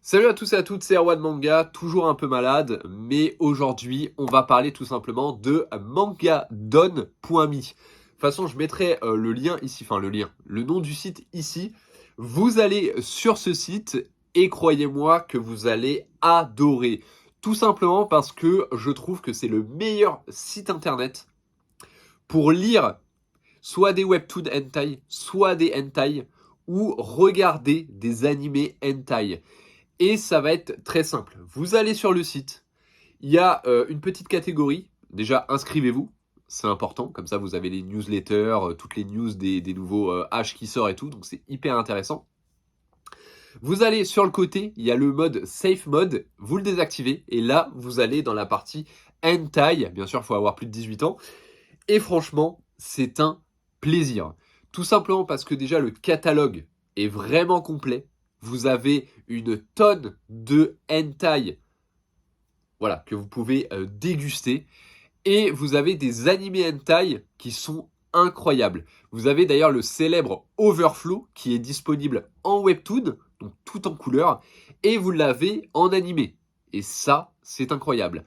Salut à tous et à toutes, c'est Erwan Manga, toujours un peu malade, mais aujourd'hui on va parler tout simplement de mangadon.me. De toute façon, je mettrai le lien ici, enfin le nom du site ici. Vous allez sur ce site et croyez-moi que vous allez adorer. Tout simplement parce que je trouve que c'est le meilleur site internet pour lire soit des webtoons hentai, soit des hentai, ou regarder des animés hentai. Et ça va être très simple. Vous allez sur le site, il y a une petite catégorie. Déjà, inscrivez-vous, c'est important. Comme ça, vous avez les newsletters, toutes les news des nouveaux H qui sortent et tout. Donc, c'est hyper intéressant. Vous allez sur le côté, il y a le mode Safe Mode. Vous le désactivez. Et là, vous allez dans la partie Hentai. Bien sûr, il faut avoir plus de 18 ans. Et franchement, c'est un plaisir. Tout simplement parce que déjà, le catalogue est vraiment complet. Vous avez une tonne de hentai, voilà, que vous pouvez déguster. Et vous avez des animés hentai qui sont incroyables. Vous avez d'ailleurs le célèbre Overflow qui est disponible en webtoon, donc tout en couleur, et vous l'avez en animé. Et ça, c'est incroyable.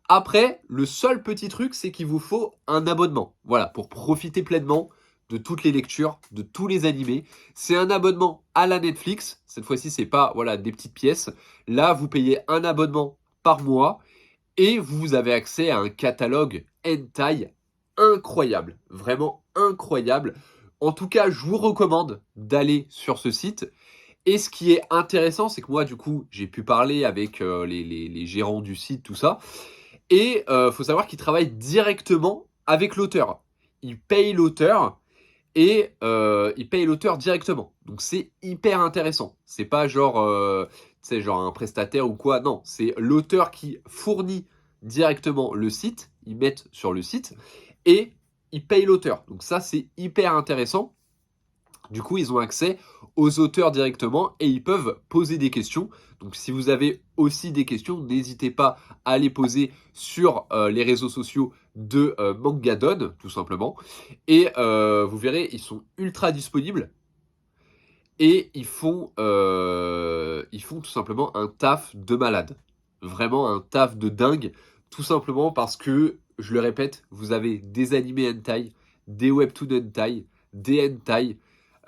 Après, le seul petit truc, c'est qu'il vous faut un abonnement. Voilà, pour profiter pleinement de toutes les lectures, de tous les animés. C'est un abonnement à la Netflix. Cette fois-ci, c'est pas voilà des petites pièces. Là, vous payez un abonnement par mois et vous avez accès à un catalogue hentai incroyable, vraiment incroyable. En tout cas, je vous recommande d'aller sur ce site. Et ce qui est intéressant, c'est que moi, du coup, j'ai pu parler avec les gérants du site, tout ça. Et faut savoir qu'ils travaillent directement avec l'auteur. Ils payent l'auteur et ils payent l'auteur directement. Donc c'est hyper intéressant. C'est pas genre, tu sais, genre un prestataire ou quoi. Non, c'est l'auteur qui fournit directement le site. Ils mettent sur le site et ils payent l'auteur. Donc ça, c'est hyper intéressant. Du coup, ils ont accès aux auteurs directement et ils peuvent poser des questions. Donc, si vous avez aussi des questions, n'hésitez pas à les poser sur les réseaux sociaux de Mangadon, tout simplement. Et vous verrez, ils sont ultra disponibles et ils font tout simplement un taf de malade. Vraiment un taf de dingue, tout simplement parce que, je le répète, vous avez des animés hentai, des webtoons hentai, des hentai.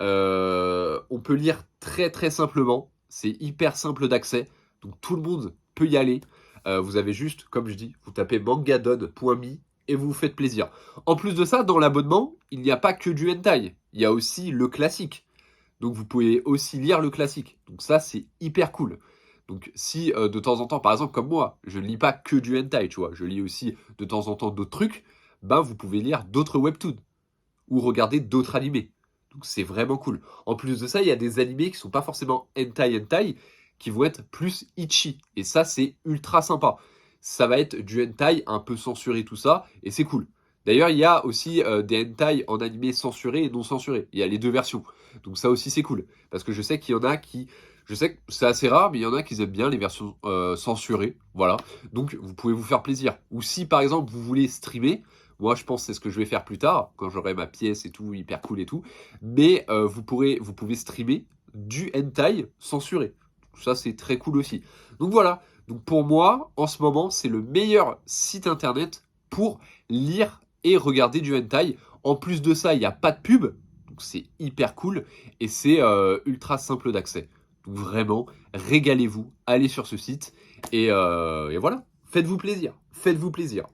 On peut lire très très simplement, c'est hyper simple d'accès, donc tout le monde peut y aller. Vous avez juste, comme je dis, vous tapez mangadon.me et vous vous faites plaisir. En plus de ça, dans l'abonnement, il n'y a pas que du hentai, il y a aussi le classique. Donc vous pouvez aussi lire le classique. Donc ça, c'est hyper cool. Donc si de temps en temps, par exemple comme moi, je ne lis pas que du hentai, tu vois, je lis aussi de temps en temps d'autres trucs, ben vous pouvez lire d'autres webtoons ou regarder d'autres animés. Donc c'est vraiment cool. En plus de ça, il y a des animés qui sont pas forcément hentai, qui vont être plus itchy. Et ça, c'est ultra sympa. Ça va être du hentai un peu censuré, tout ça, et c'est cool. D'ailleurs, il y a aussi des hentai en animé censuré et non censuré. Il y a les deux versions. Donc ça aussi, c'est cool. Parce que je sais qu'il y en a qui... Je sais que c'est assez rare, mais il y en a qui aiment bien les versions censurées. Voilà. Donc vous pouvez vous faire plaisir. Ou si, par exemple, vous voulez streamer, moi, je pense que c'est ce que je vais faire plus tard, quand j'aurai ma pièce et tout, hyper cool et tout. Mais vous pouvez streamer du hentai censuré. Ça, c'est très cool aussi. Donc voilà. Donc pour moi, en ce moment, c'est le meilleur site internet pour lire et regarder du hentai. En plus de ça, il n'y a pas de pub. Donc c'est hyper cool. Et c'est ultra simple d'accès. Donc vraiment, régalez-vous. Allez sur ce site. Et voilà. Faites-vous plaisir. Faites-vous plaisir.